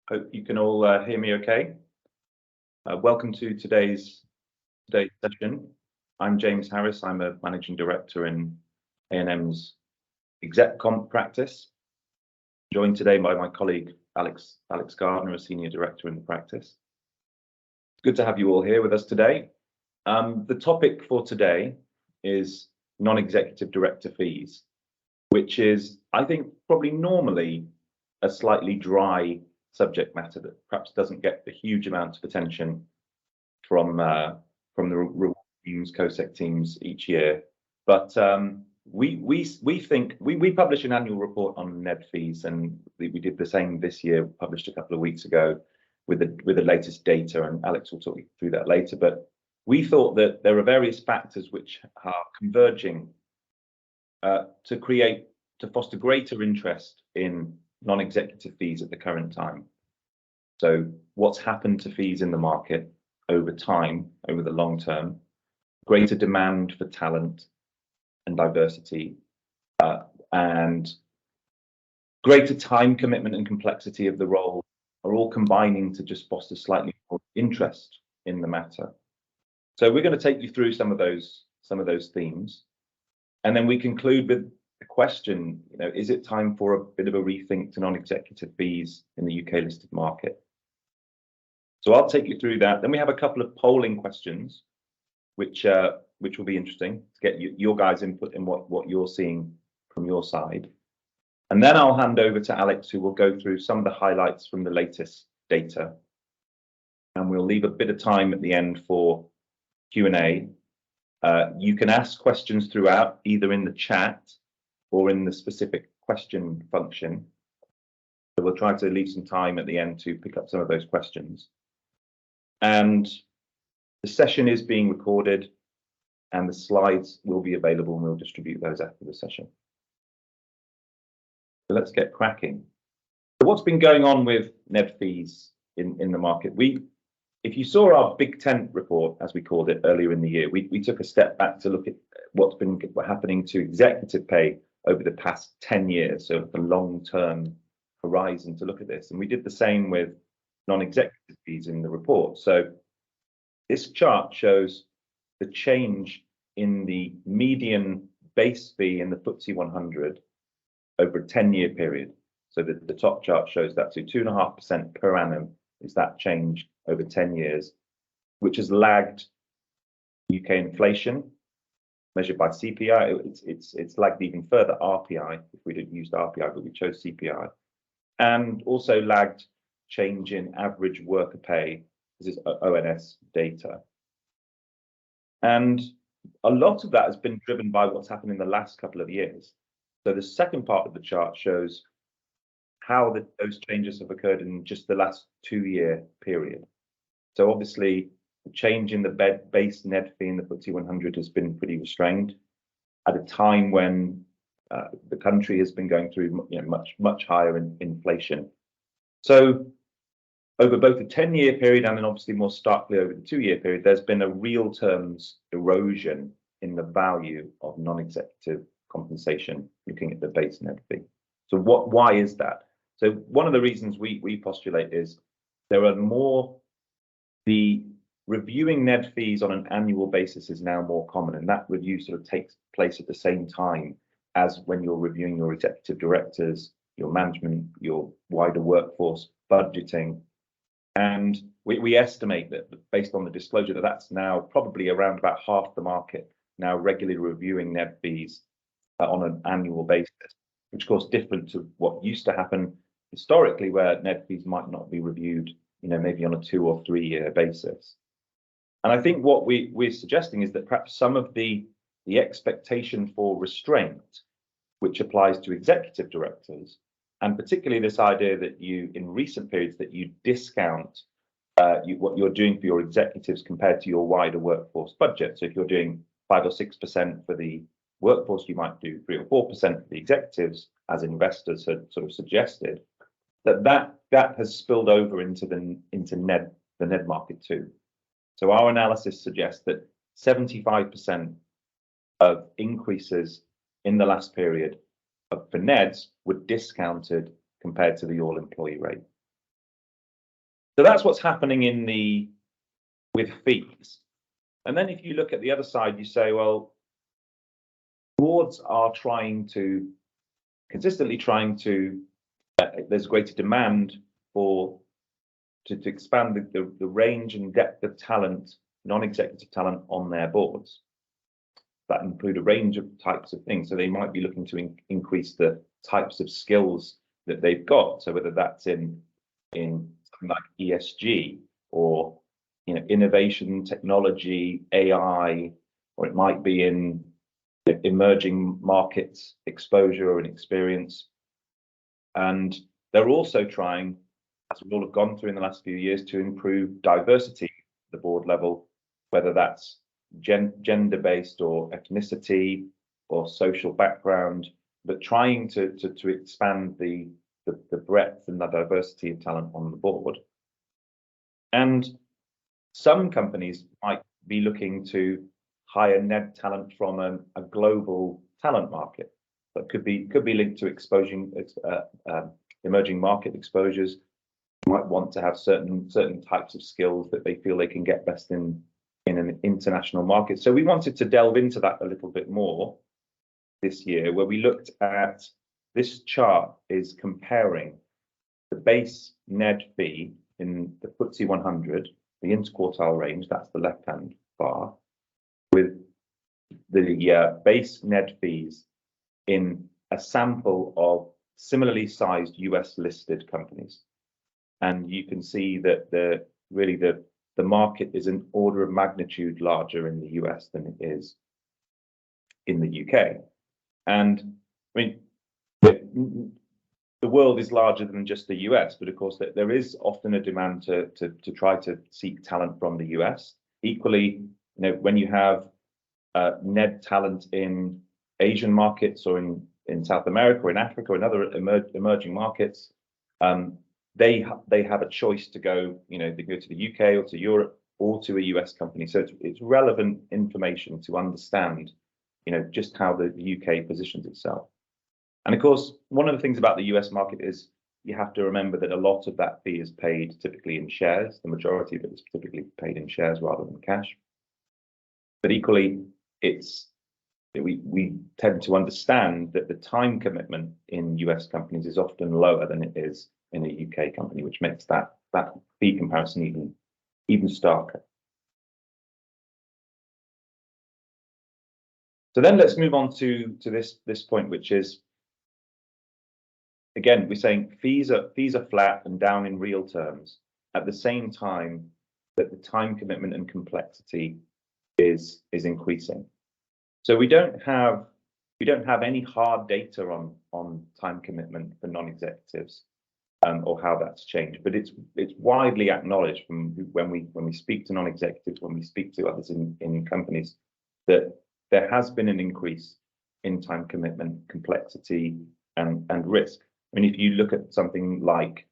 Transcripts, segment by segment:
Hope you can all hear me okay. Welcome to today's session. I'm James Harris. I'm a managing director in A&M's exec comp practice, joined today by my colleague Alex Gardner, a senior director in the practice. Good to have you all here with us today. The topic for today is non-executive director fees, which is, I think, probably normally a slightly dry subject matter that perhaps doesn't get a huge amount of attention from the reward teams, COSEC teams each year. But we think we publish an annual report on NED fees, and we did the same this year, published a couple of weeks ago with the latest data, and Alex will talk you through that later. But we thought that there are various factors which are converging to foster greater interest in non-executive fees at the current time. So what's happened to fees in the market over time, over the long term, greater demand for talent and diversity, and greater time commitment and complexity of the role are all combining to just foster slightly more interest in the matter. So we're going to take you through some of those themes, and then we conclude with the question, is it time for a bit of a rethink to non-executive fees in the UK listed market? So I'll take you through that. Then we have a couple of polling questions, which will be interesting to get your guys' input in what you're seeing from your side. And then I'll hand over to Alex, who will go through some of the highlights from the latest data. And we'll leave a bit of time at the end for Q&A. You can ask questions throughout, either in the chat or in the specific question function. So we'll try to leave some time at the end to pick up some of those questions. And the session is being recorded, and the slides will be available, and we'll distribute those after the session. So let's get cracking. So what's been going on with NED fees in the market? If you saw our Big Tent report, as we called it earlier in the year, we took a step back to look at what's been happening to executive pay over the past 10 years, so the long-term horizon to look at this. And we did the same with non-executive fees in the report. So this chart shows the change in the median base fee in the FTSE 100 over a 10-year period. So the top chart shows that, so 2.5% per annum is that change over 10 years, which has lagged UK inflation, measured by CPI. It's lagged even further RPI, if we didn't use RPI, but we chose CPI, and also lagged change in average worker pay. This is ONS data. And a lot of that has been driven by what's happened in the last couple of years. So the second part of the chart shows how those changes have occurred in just the last 2-year period. So obviously, the change in the base NED fee in the FTSE 100 has been pretty restrained at a time when the country has been going through much higher inflation. So over both the 10-year period and then obviously more starkly over the 2-year period, there's been a real terms erosion in the value of non-executive compensation, looking at the base NED fee. So why is that? So one of the reasons we postulate is there are the reviewing NED fees on an annual basis is now more common, and that review sort of takes place at the same time as when you're reviewing your executive directors, your management, your wider workforce, budgeting. And we estimate that based on the disclosure that's now probably around about half the market now regularly reviewing NED fees on an annual basis, which of course different to what used to happen historically, where NED fees might not be reviewed, maybe on a 2 or 3 year basis. And I think what we're suggesting is that perhaps some of the expectation for restraint, which applies to executive directors, and particularly this idea that in recent periods, that you discount what you're doing for your executives compared to your wider workforce budget. So if you're doing 5 or 6% for the workforce, you might do 3 or 4% for the executives, as investors had sort of suggested. That has spilled over into the NED market too. So our analysis suggests that 75% of increases in the last period for NEDs were discounted compared to the all-employee rate. So that's what's happening with fees. And then if you look at the other side, you say, well, boards are consistently trying to, there's greater demand to expand the range and depth of talent, non-executive talent on their boards. That include a range of types of things. So they might be looking to increase the types of skills that they've got. So whether that's in something like ESG or innovation, technology, AI, or it might be in emerging markets exposure and experience. And they're also trying, as we all have gone through in the last few years, to improve diversity at the board level, whether that's gender-based or ethnicity or social background, but trying to expand the breadth and the diversity of talent on the board. And some companies might be looking to hire NED talent from a global talent market. That could be linked to exposing emerging market exposures. You might want to have certain types of skills that they feel they can get best in an international market. So we wanted to delve into that a little bit more this year, where we looked at this chart is comparing the base NED fee in the FTSE 100, the interquartile range, that's the left-hand bar, with the base NED fees in a sample of similarly sized US listed companies. And you can see that the market is an order of magnitude larger in the US than it is in the UK. And I mean, the world is larger than just the US, but of course there is often a demand to try to seek talent from the US. Equally, when you have NED talent in Asian markets or in South America or in Africa or in other emerging markets, they have a choice to go, they go to the UK or to Europe or to a US company. So it's relevant information to understand, just how the UK positions itself. And of course, one of the things about the US market is you have to remember that a lot of that fee is paid typically in shares. The majority of it is typically paid in shares rather than cash. But equally, we tend to understand that the time commitment in US companies is often lower than it is in a UK company, which makes that fee comparison even starker. So then let's move on to this point, which is, again, we're saying fees are flat and down in real terms at the same time that the time commitment and complexity is increasing. So we don't have any hard data on time commitment for non-executives or how that's changed, but it's widely acknowledged from when we speak to non-executives, when we speak to others in companies, that there has been an increase in time commitment, complexity, and risk. I mean, if you look at something like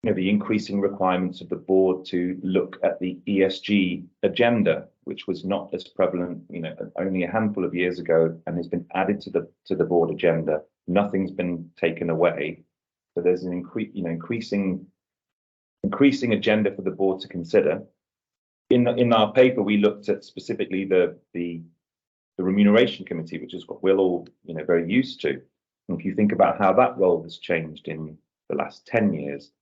the increasing requirements of the board to look at the ESG agenda, which was not as prevalent, only a handful of years ago, and has been added to the board agenda. Nothing's been taken away. So there's an increasing agenda for the board to consider. In our paper, we looked at specifically the remuneration committee, which is what we're all very used to. And if you think about how that role has changed in the last 10 years,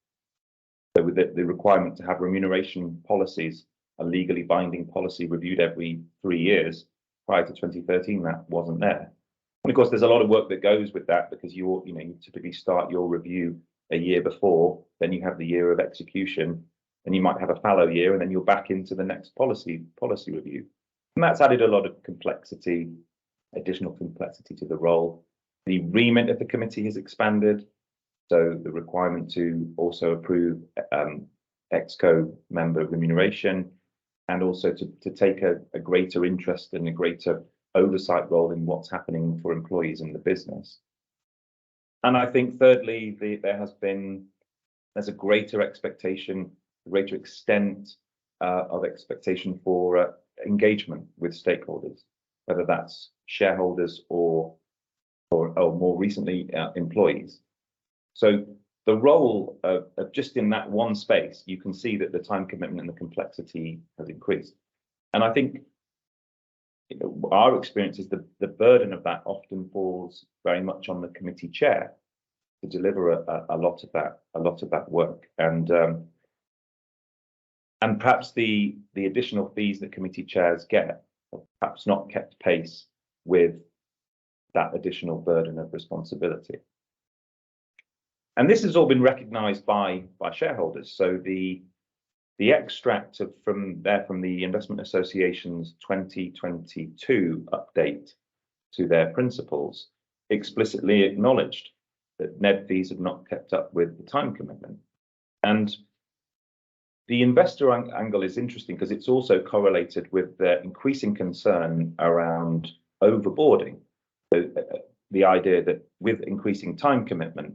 so with the requirement to have remuneration policies, a legally binding policy reviewed every 3 years, prior to 2013, that wasn't there. And of course, there's a lot of work that goes with that, because you typically start your review a year before, then you have the year of execution, and you might have a fallow year, and then you're back into the next policy review. And that's added a lot of complexity, additional complexity to the role. The remit of the committee has expanded, so the requirement to also approve ExCo member remuneration, and also to take a greater interest and a greater oversight role in what's happening for employees in the business. And I think thirdly, there's a greater expectation, a greater extent of expectation for engagement with stakeholders, whether that's shareholders or more recently employees. So the role of just in that one space, you can see that the time commitment and the complexity has increased. And I think our experience is the burden of that often falls very much on the committee chair to deliver a lot of that work. And perhaps the additional fees that committee chairs get have perhaps not kept pace with that additional burden of responsibility. And this has all been recognised by shareholders. So the extract from the Investment Association's 2022 update to their principles explicitly acknowledged that NED fees have not kept up with the time commitment. And the investor angle is interesting because it's also correlated with the increasing concern around overboarding. So, the idea that with increasing time commitment,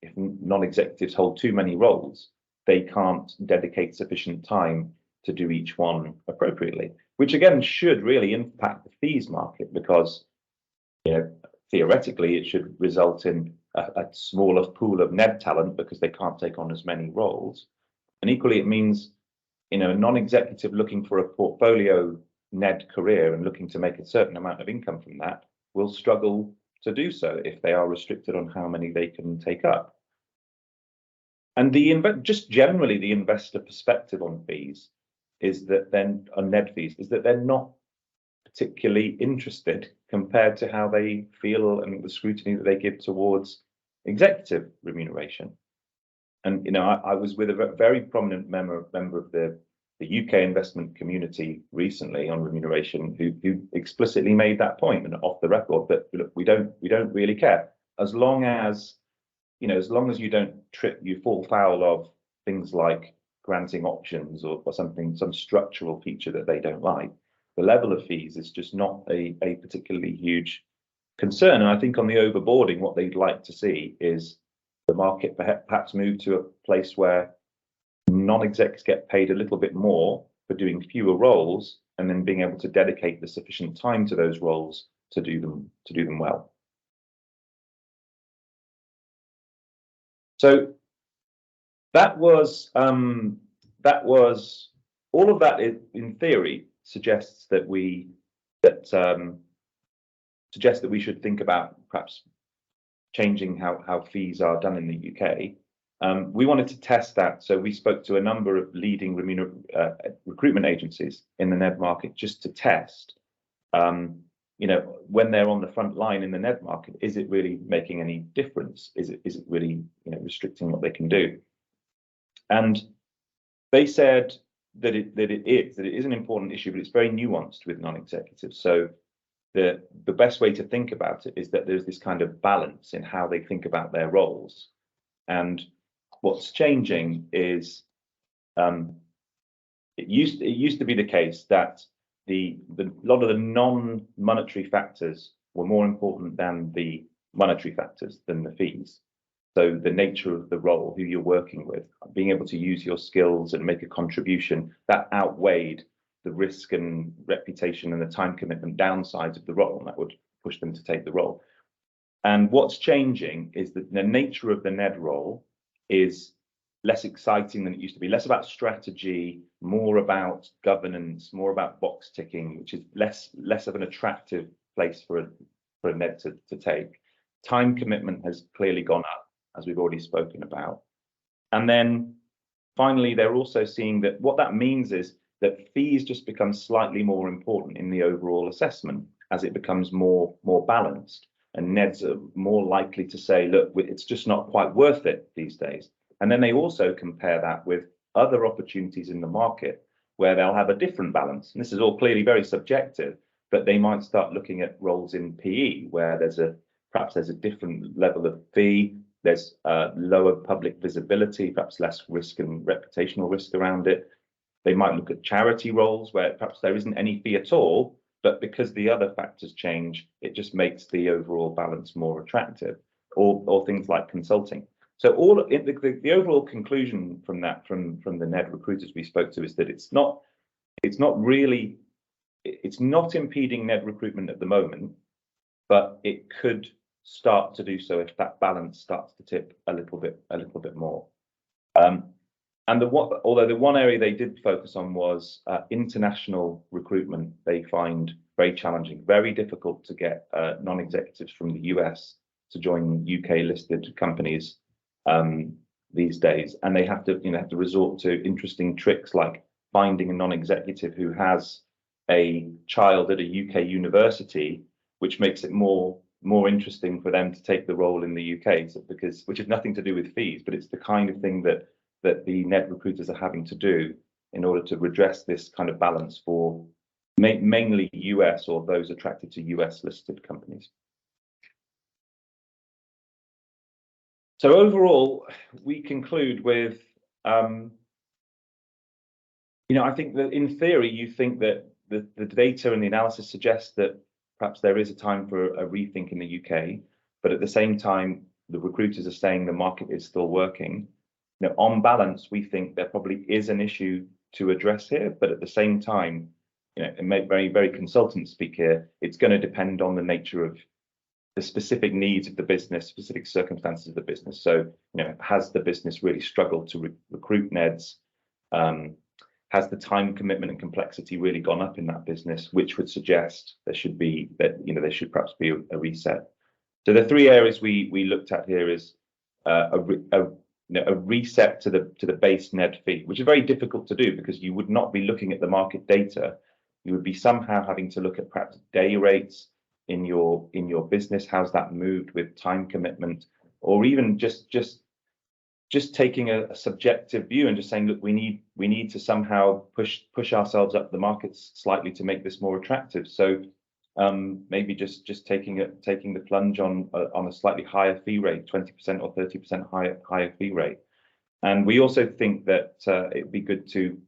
if non-executives hold too many roles, they can't dedicate sufficient time to do each one appropriately, which again should really impact the fees market because, theoretically it should result in a smaller pool of NED talent because they can't take on as many roles. And equally, it means, a non-executive looking for a portfolio NED career and looking to make a certain amount of income from that will struggle to do so if they are restricted on how many they can take up. And just generally the investor perspective on fees is that on NED fees is that they're not particularly interested compared to how they feel and the scrutiny that they give towards executive remuneration. And I was with a very prominent member of the UK investment community recently on remuneration who explicitly made that point and off the record that look, we don't really care as long as you fall foul of things like granting options or some structural feature that they don't like. The level of fees is just not a particularly huge concern. And I think on the overboarding, what they'd like to see is the market perhaps move to a place where non-execs get paid a little bit more for doing fewer roles and then being able to dedicate the sufficient time to those roles to do them well. So that was all of that. In theory, suggests that we should think about perhaps changing how fees are done in the UK. We wanted to test that, so we spoke to a number of leading recruitment agencies in the NED market just to test. When they're on the front line in the NED market, is it really making any difference? Is it really restricting what they can do? And they said that it is an important issue, but it's very nuanced with non-executives. So the best way to think about it is that there's this kind of balance in how they think about their roles. And what's changing is it used to be the case that a lot of the non-monetary factors were more important than the monetary factors, than the fees. So the nature of the role, who you're working with, being able to use your skills and make a contribution, that outweighed the risk and reputation and the time commitment downsides of the role, and that would push them to take the role. And what's changing is that the nature of the NED role is less exciting than it used to be, less about strategy, more about governance, more about box ticking, which is less of an attractive place for a NED to take. Time commitment has clearly gone up, as we've already spoken about. And then finally, they're also seeing that what that means is that fees just become slightly more important in the overall assessment as it becomes more balanced. And NEDs are more likely to say, look, it's just not quite worth it these days. And then they also compare that with other opportunities in the market where they'll have a different balance. And this is all clearly very subjective, but they might start looking at roles in PE where perhaps there's a different level of fee, there's lower public visibility, perhaps less risk and reputational risk around it. They might look at charity roles where perhaps there isn't any fee at all, but because the other factors change, it just makes the overall balance more attractive, or things like consulting. So the overall conclusion from the NED recruiters we spoke to is that it's not impeding NED recruitment at the moment, but it could start to do so if that balance starts to tip a little bit more. And although the one area they did focus on was international recruitment, they find very challenging, very difficult to get non-executives from the US to join UK listed companies these days, and they have to resort to interesting tricks like finding a non-executive who has a child at a UK university, which makes it more interesting for them to take the role in the UK, which has nothing to do with fees, but it's the kind of thing that the net recruiters are having to do in order to redress this kind of balance for mainly US or those attracted to US listed companies. So overall, we conclude with, I think that in theory, you think that the data and the analysis suggests that perhaps there is a time for a rethink in the UK, but at the same time, the recruiters are saying the market is still working. On balance, we think there probably is an issue to address here, but at the same time, very, very consultant speak here, it's going to depend on the nature of the specific needs of the business, specific circumstances of the business. So, has the business really struggled to recruit NEDs? Has the time commitment and complexity really gone up in that business, which would suggest there should perhaps be a reset. So the three areas we looked at here is a reset to the base NED fee, which is very difficult to do because you would not be looking at the market data. You would be somehow having to look at perhaps day rates in your business. How's that moved with time commitment, or even just taking a subjective view and just saying, look, we need to somehow push ourselves up the markets slightly to make this more attractive. So maybe just taking the plunge on a slightly higher fee rate, 20% or 30% higher fee rate. And we also think that it'd be good to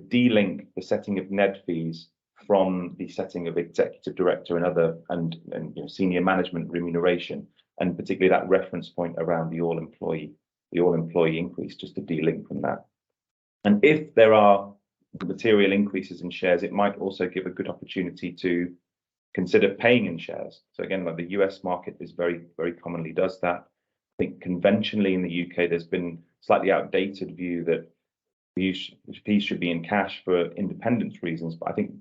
de-link the setting of NED fees from the setting of executive director and senior management remuneration, and particularly that reference point around the all employee increase, just to de-link from that. And if there are material increases in shares, it might also give a good opportunity to consider paying in shares. So again, like the US market is very, very commonly does that. I think conventionally in the UK, there's been slightly outdated view that fees should be in cash for independence reasons, but I think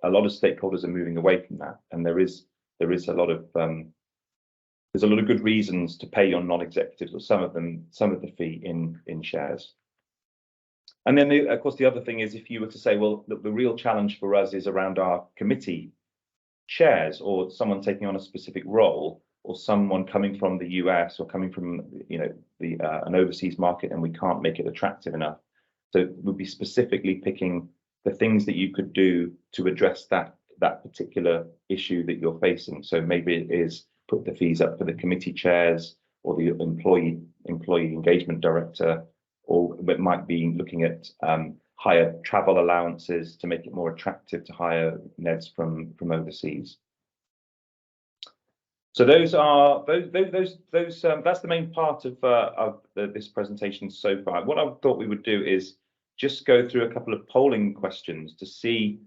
a lot of stakeholders are moving away from that, and there is a lot of there's a lot of good reasons to pay your non-executives, or some of the fee in shares. And then of course the other thing is, if you were to say, well, the real challenge for us is around our committee chairs, or someone taking on a specific role, or someone coming from the US or coming from an overseas market, and we can't make it attractive enough. So we'll be specifically picking the things that you could do to address that particular issue that you're facing. So maybe it is put the fees up for the committee chairs or the employee engagement director, or it might be looking at higher travel allowances to make it more attractive to hire NEDs from overseas. So that's the main part of this presentation so far. What I thought we would do is just go through a couple of polling questions to see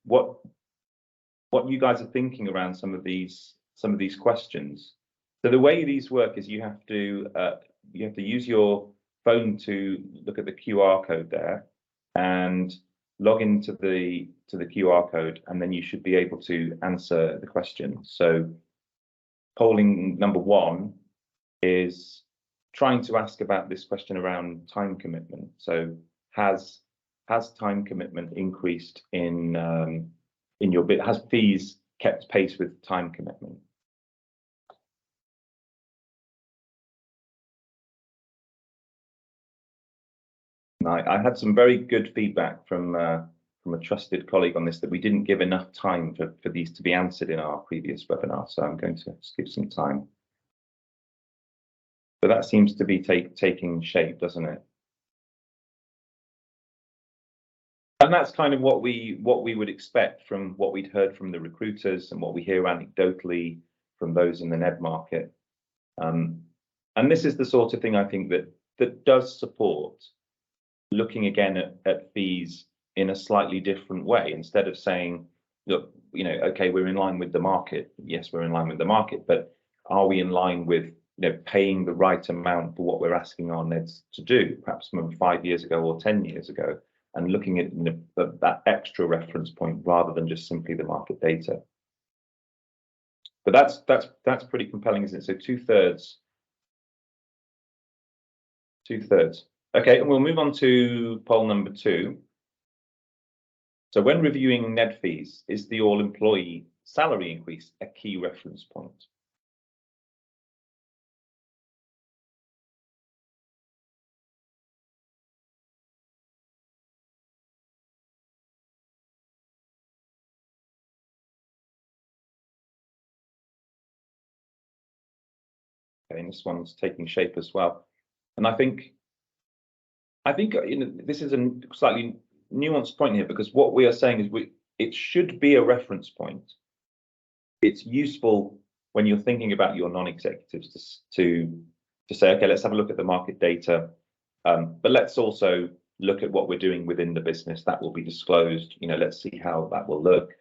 what you guys are thinking around some of these questions. So the way these work is you have to use your phone to look at the QR code there and log into the QR code, and then you should be able to answer the question. So polling number 1 is trying to ask about this question around time commitment. So has time commitment increased in your bit? Has fees kept pace with time commitment? I had some very good feedback from a trusted colleague on this, that we didn't give enough time for these to be answered in our previous webinar, so I'm going to skip some time. But that seems to be taking shape, doesn't it? And that's kind of what we would expect from what we'd heard from the recruiters and what we hear anecdotally from those in the NED market. And this is the sort of thing I think that does support looking again at fees in a slightly different way. Instead of saying, look, okay, we're in line with the market. Yes, we're in line with the market, but are we in line with paying the right amount for what we're asking our NEDs to do, perhaps from 5 years ago or 10 years ago, and looking at that extra reference point rather than just simply the market data. But that's pretty compelling, isn't it? So two-thirds. Okay, and we'll move on to poll number 2. So when reviewing NED fees, is the all-employee salary increase a key reference point? Okay, and this one's taking shape as well. And I think this is a slightly nuanced point here, because what we are saying is it should be a reference point. It's useful when you're thinking about your non-executives to say, okay, let's have a look at the market data, but let's also look at what we're doing within the business. That will be disclosed. Let's see how that will look.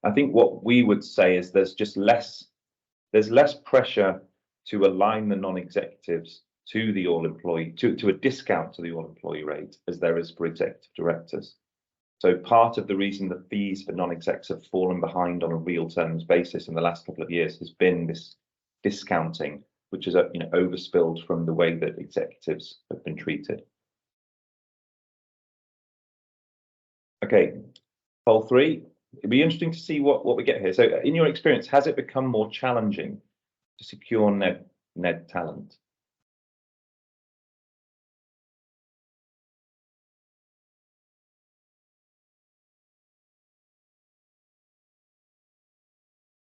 I think what we would say is there's less pressure to align the non-executives to the all-employee, to a discount to the all-employee rate as there is for executive directors. So part of the reason that fees for non-execs have fallen behind on a real terms basis in the last couple of years has been this discounting, which is overspilled from the way that executives have been treated. Okay, poll 3. It'd be interesting to see what we get here. So in your experience, has it become more challenging to secure NED talent?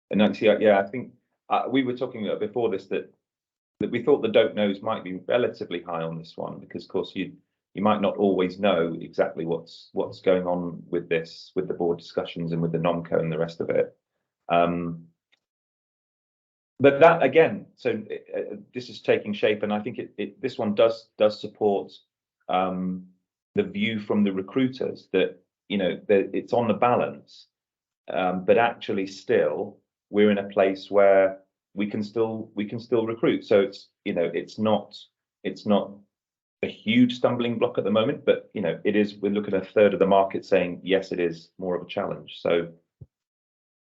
And actually, yeah, I think we were talking before this that we thought the don't knows might be relatively high on this one, because of course you might not always know exactly what's going on with this, with the board discussions and with the NOMCO and the rest of it. But that again, so this is taking shape, and I think this one does support the view from the recruiters that that it's on the balance, but actually still we're in a place where we can still recruit. So it's it's not a huge stumbling block at the moment, but it is. We're looking at a third of the market saying yes, it is more of a challenge. So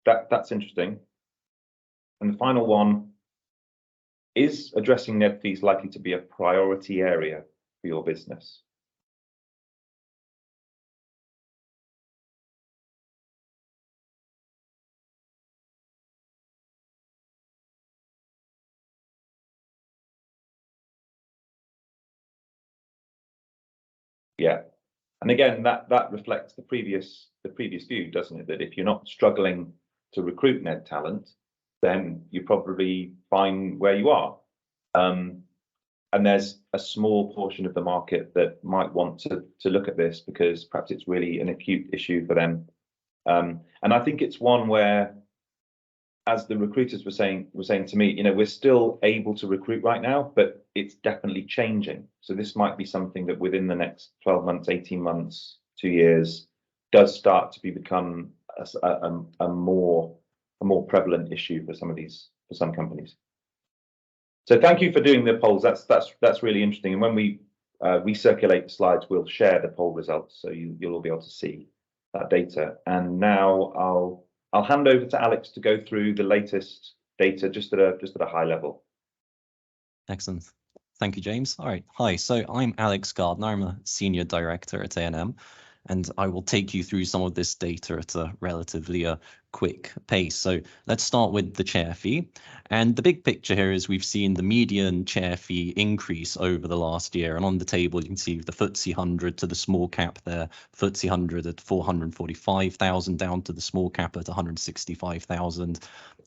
that's interesting. And the final one, is addressing NED fees likely to be a priority area for your business? Yeah, and again, that reflects the previous view, doesn't it? That if you're not struggling to recruit NED talent, then you're probably fine where you are. And there's a small portion of the market that might want to look at this because perhaps it's really an acute issue for them. And I think it's one where, as the recruiters were saying to me, we're still able to recruit right now, but it's definitely changing. So this might be something that within the next 12 months, 18 months, 2 years, does start to become a more prevalent issue for some companies. So thank you for doing the polls. That's really interesting. And when we recirculate the slides, we'll share the poll results, so you'll all be able to see that data. And now I'll hand over to Alex to go through the latest data just at a high level. Excellent. Thank you, James. All right. Hi. So I'm Alex Gardner. I'm a senior director at A&M, and I will take you through some of this data at a relatively quick pace. So let's start with the chair fee. And the big picture here is we've seen the median chair fee increase over the last year. And on the table, you can see the FTSE 100 to the small cap there, FTSE 100 at 445,000 down to the small cap at 165,000.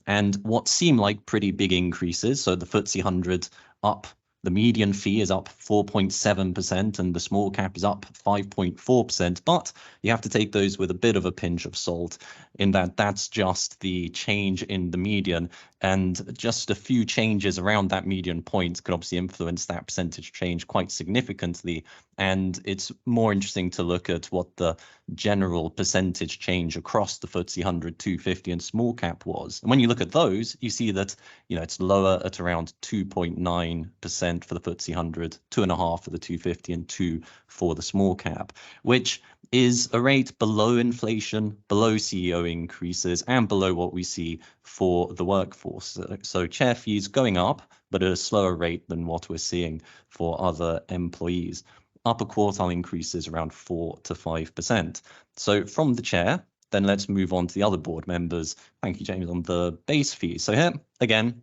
And what seem like pretty big increases. So the FTSE 100 up, the median fee is up 4.7% and the small cap is up 5.4%, but you have to take those with a bit of a pinch of salt in that that's just the change in the median. And just a few changes around that median point could obviously influence that percentage change quite significantly. And it's more interesting to look at what the general percentage change across the FTSE 100, 250 and small cap was. And when you look at those, you see that, it's lower at around 2.9% for the FTSE 100, 2.5% for the 250 and 2% for the small cap, which is a rate below inflation, below CEO increases, and below what we see for the workforce. So chair fees going up, but at a slower rate than what we're seeing for other employees. Upper quartile increases around 4 to 5%. So from the chair, then let's move on to the other board members. Thank you, James, on the base fees. So here, again,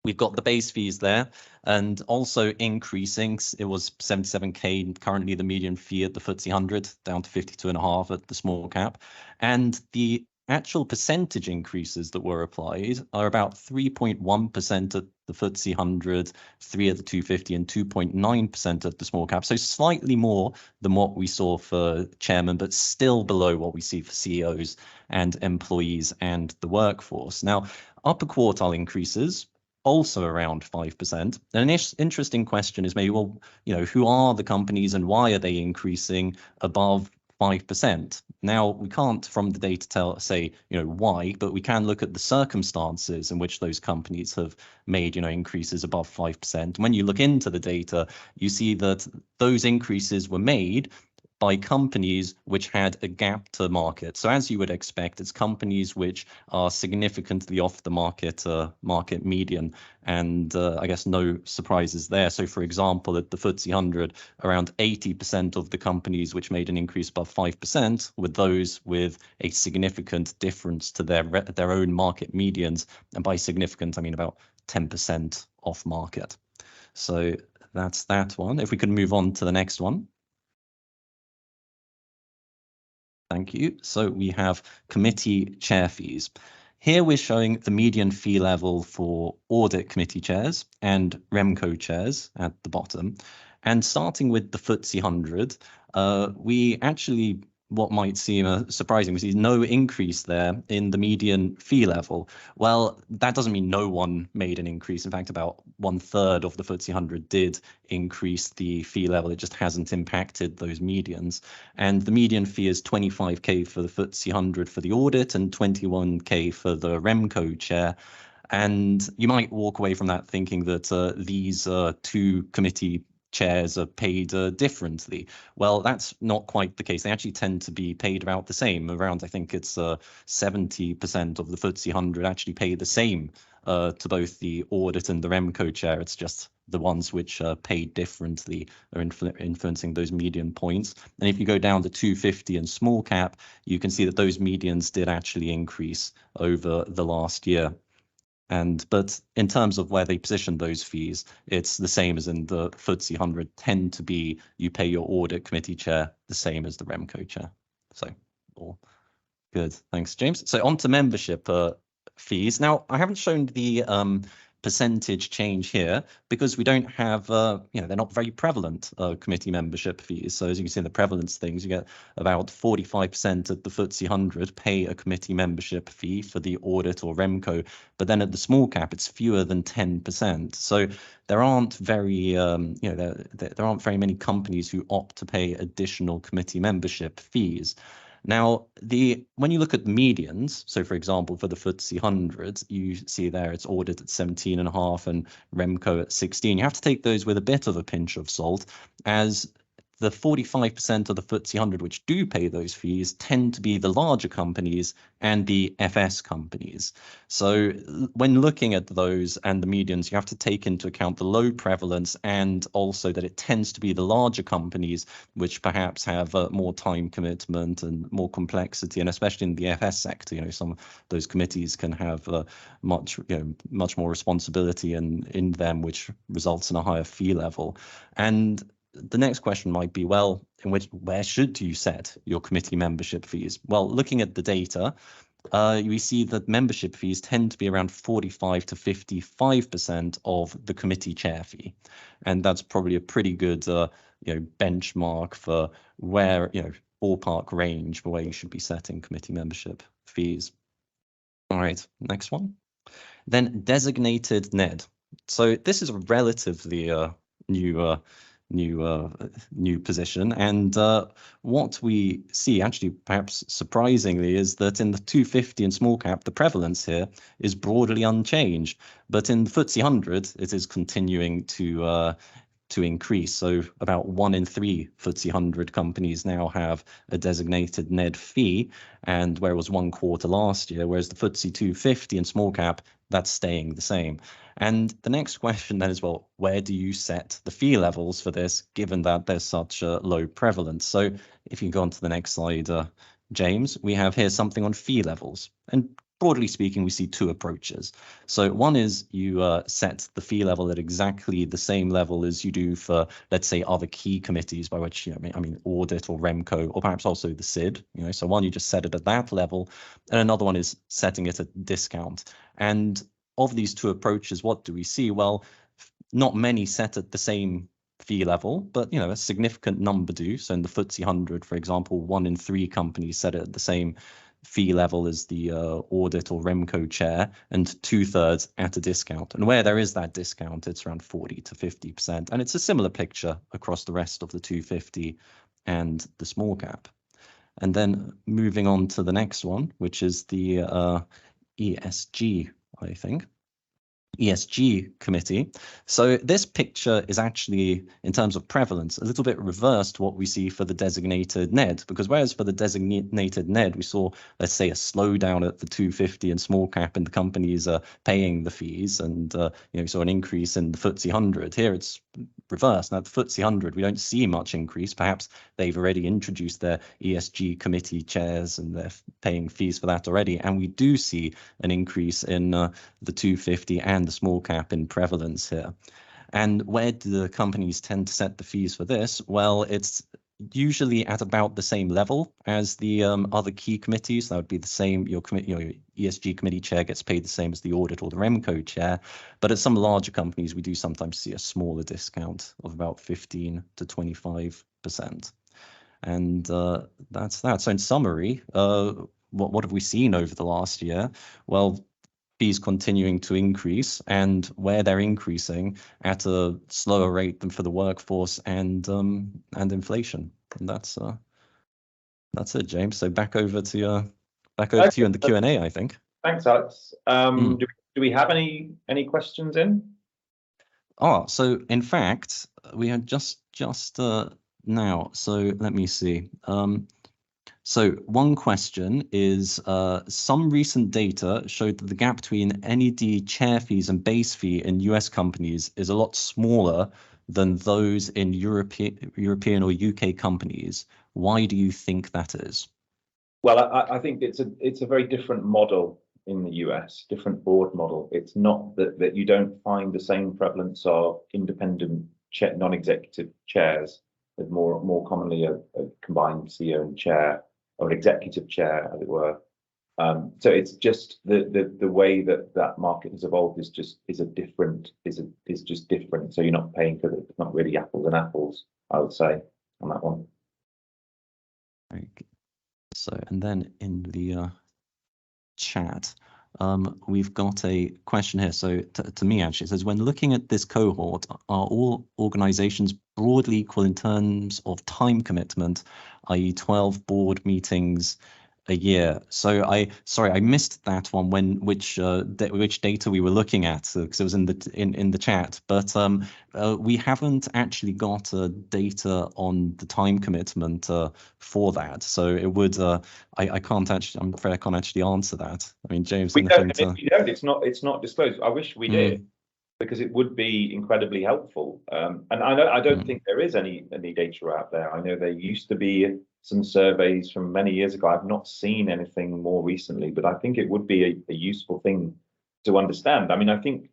we've got the base fees there and also increasing. It was 77k, currently the median fee at the FTSE 100, down to 52.5 at the small cap. And the actual percentage increases that were applied are about 3.1% at the FTSE 100, 3 at the 250 and 2.9% at the small cap. So slightly more than what we saw for chairman, but still below what we see for CEOs and employees and the workforce. Now, upper quartile increases, also around 5%. And an interesting question is maybe, well, who are the companies and why are they increasing above 5%? Now, we can't from the data say, why, but we can look at the circumstances in which those companies have made, increases above 5%. When you look into the data, you see that those increases were made by companies which had a gap to market. So as you would expect, it's companies which are significantly off the market median, and I guess no surprises there. So for example, at the FTSE 100, around 80% of the companies which made an increase above 5% were those with a significant difference to their own market medians, and by significant I mean about 10% off market. So that's that one. If we could move on to the next one. Thank you. So we have committee chair fees. Here we're showing the median fee level for audit committee chairs and REMCO chairs at the bottom. And starting with the FTSE 100, we actually, what might seem surprising, we see no increase there in the median fee level. Well, that doesn't mean no one made an increase. In fact, about 1/3 of the FTSE 100 did increase the fee level. It just hasn't impacted those medians. And the median fee is 25k for the FTSE 100 for the audit and 21k for the REMCO chair. And you might walk away from that thinking that these two committee chairs are paid differently. Well, that's not quite the case. They actually tend to be paid about the same. Around, I think it's 70% of the FTSE 100 actually pay the same to both the audit and the REMCO chair. It's just the ones which are paid differently are influencing those median points. And if you go down to 250 and small cap, you can see that those medians did actually increase over the last year. But in terms of where they position those fees, it's the same as in the FTSE 100, tend to be you pay your audit committee chair the same as the REMCO chair. So all good. Thanks, James. So on to membership fees. Now, I haven't shown the percentage change here because we don't have, they're not very prevalent committee membership fees. So as you can see in the prevalence things, you get about 45% at the FTSE 100 pay a committee membership fee for the audit or REMCO, but then at the small cap, it's fewer than 10%. So there aren't very, there aren't very many companies who opt to pay additional committee membership fees. Now, when you look at medians, so for example, for the FTSE 100, you see there it's audit at 17.5 and REMCO at 16. You have to take those with a bit of a pinch of salt, as the 45% of the FTSE 100 which do pay those fees tend to be the larger companies and the FS companies. So when looking at those and the medians, you have to take into account the low prevalence and also that it tends to be the larger companies which perhaps have more time commitment and more complexity, and especially in the FS sector, some of those committees can have much more responsibility in them, which results in a higher fee level. And the next question might be, well, where should you set your committee membership fees? Well, looking at the data, we see that membership fees tend to be around 45 to 55% of the committee chair fee. And that's probably a pretty good benchmark for where, ballpark range for where you should be setting committee membership fees. All right, next one. Then designated NED. So this is a relatively new position, and what we see, actually perhaps surprisingly, is that in the 250 and small cap, the prevalence here is broadly unchanged, but in the FTSE 100 it is continuing to increase. So about 1 in 3 FTSE 100 companies now have a designated NED fee, and where it was 1/4 last year, whereas the FTSE 250 and small cap, that's staying the same. And the next question then is, well, where do you set the fee levels for this, given that there's such a low prevalence? So if you go on to the next slide, James, we have here something on fee levels. And broadly speaking, we see two approaches. So one is you set the fee level at exactly the same level as you do for, let's say, other key committees, by which, I mean, audit or REMCO, or perhaps also the SID. So one, you just set it at that level, and another one is setting it at discount. And of these two approaches, what do we see? Well, not many set at the same fee level, but a significant number do. So in the FTSE 100, for example, 1 in 3 companies set it at the same fee level as the audit or REMCO chair, and 2/3 at a discount. And where there is that discount, it's around 40 to 50%. And it's a similar picture across the rest of the 250 and the small cap. And then moving on to the next one, which is the ESG, I think. ESG committee. So this picture is actually, in terms of prevalence, a little bit reversed what we see for the designated NED, because whereas for the designated NED, we saw, let's say, a slowdown at the 250 and small cap, and the companies are paying the fees, and we saw an increase in the FTSE 100. Here it's reversed. Now, the FTSE 100, we don't see much increase. Perhaps they've already introduced their ESG committee chairs and they're paying fees for that already. And we do see an increase in the 250 and the small cap in prevalence here. And where do the companies tend to set the fees for this? Well, it's usually at about the same level as the other key committees. That would be the same. Your ESG committee chair gets paid the same as the audit or the REMCO chair. But at some larger companies, we do sometimes see a smaller discount of about 15 to 25%. And that's that. So in summary, what have we seen over the last year? Well, fees continuing to increase, and where they're increasing at a slower rate than for the workforce and inflation. And that's it, James. So back over to you in the Q&A, I think. Thanks, Alex. Do we have any questions in? So in fact, we had just now. So let me see. So one question is, some recent data showed that the gap between NED chair fees and base fee in US companies is a lot smaller than those in European or UK companies. Why do you think that is? Well, I think it's a very different model in the US, different board model. It's not that you don't find the same prevalence of independent non-executive chairs, with more commonly a combined CEO and chair, or an executive chair, as it were. So it's just the way that market has evolved is just different. So you're not paying for it's not really apples and apples, I would say, on that one. Okay. So, and then in the chat, we've got a question here. So to me, actually, it says, when looking at this cohort, are all organizations broadly equal in terms of time commitment, i.e. 12 board meetings a year? So I missed that one, which data we were looking at, because it was in the chat, but we haven't actually got data on the time commitment for that. So it would I can't actually, I'm afraid I can't actually answer that. I mean, James, we don't. It's not disclosed. I wish we did, because it would be incredibly helpful. And I don't think there is any data out there. I know there used to be some surveys from many years ago. I've not seen anything more recently, but I think it would be a useful thing to understand. I mean, I think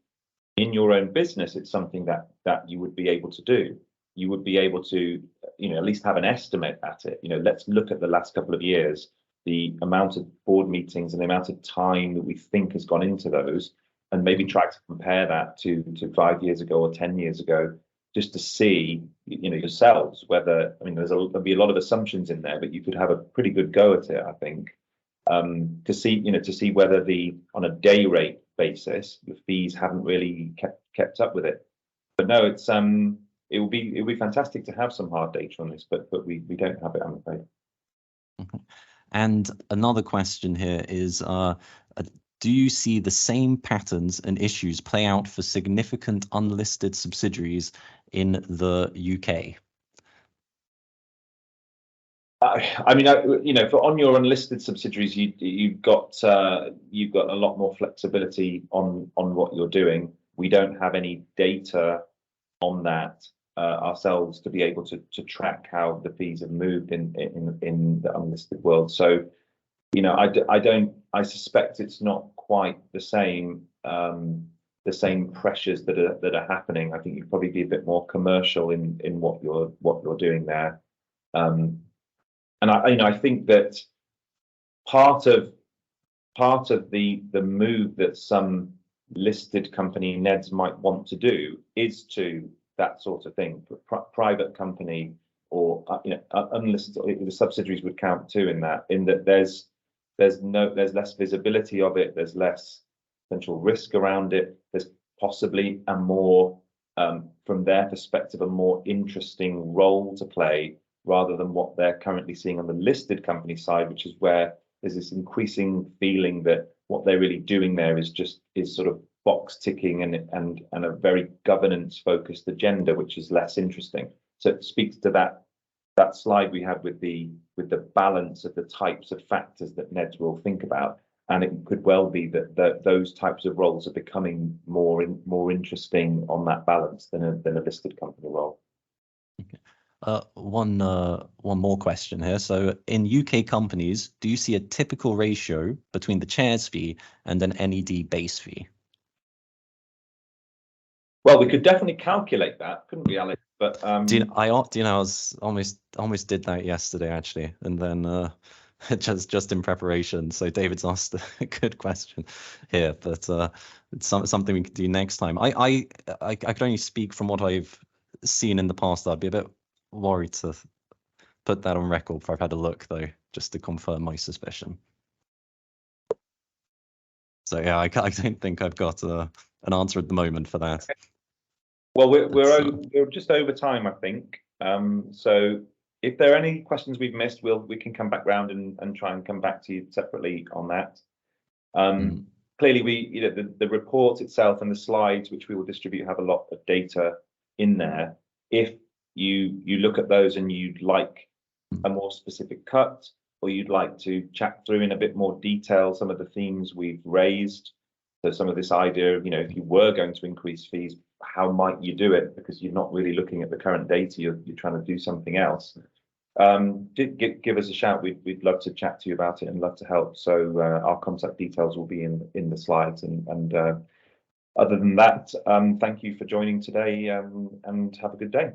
in your own business, it's something that you would be able to do. You would be able to, at least have an estimate at it. Let's look at the last couple of years, the amount of board meetings and the amount of time that we think has gone into those, and maybe try to compare that to 5 years ago or 10 years ago, just to see, yourselves whether, there'll be a lot of assumptions in there, but you could have a pretty good go at it, I think, to see whether on a day rate basis, the fees haven't really kept up with it. But no, it's it will be fantastic to have some hard data on this, but we don't have it, I'm afraid. And another question here is, do you see the same patterns and issues play out for significant unlisted subsidiaries in the UK? I mean, you know, for on your unlisted subsidiaries, you've got a lot more flexibility on what you're doing. We don't have any data on that ourselves to be able to track how the fees have moved in the unlisted world. So, you know, I suspect it's not quite the same pressures that are happening. I think you'd probably be a bit more commercial in what you're doing there. And I think that part of the move that some listed company NEDs might want to do is to that sort of thing. Private company or unlisted, the subsidiaries would count too in that there's less visibility of it, there's less potential risk around it, there's possibly a more from their perspective a more interesting role to play rather than what they're currently seeing on the listed company side, which is where there's this increasing feeling that what they're really doing there is sort of box ticking and a very governance focused agenda, which is less interesting. So it speaks to that slide we had with the balance of the types of factors that NEDs will think about, and it could well be that those types of roles are becoming more interesting on that balance than a listed company role. Okay. One more question here. So in UK companies, do you see a typical ratio between the chair's fee and an NED base fee? Well, we could definitely calculate that, couldn't we, Alex? But I was almost did that yesterday actually, and then just in preparation. So David's asked a good question here, but it's something we could do next time. I could only speak from what I've seen in the past. I'd be a bit worried to put that on record before I've had a look, though, just to confirm my suspicion. So yeah, I don't think I've got an answer at the moment for that. Well, we're just over time, I think. So if there are any questions we've missed, we can come back round and try and come back to you separately on that. Clearly, the report itself and the slides which we will distribute have a lot of data in there. If you look at those and you'd like a more specific cut, or you'd like to chat through in a bit more detail some of the themes we've raised, so some of this idea of, if you were going to increase fees, how might you do it? Because you're not really looking at the current data, you're trying to do something else. Give us a shout. We'd love to chat to you about it and love to help. So our contact details will be in the slides. And other than that, thank you for joining today, and have a good day.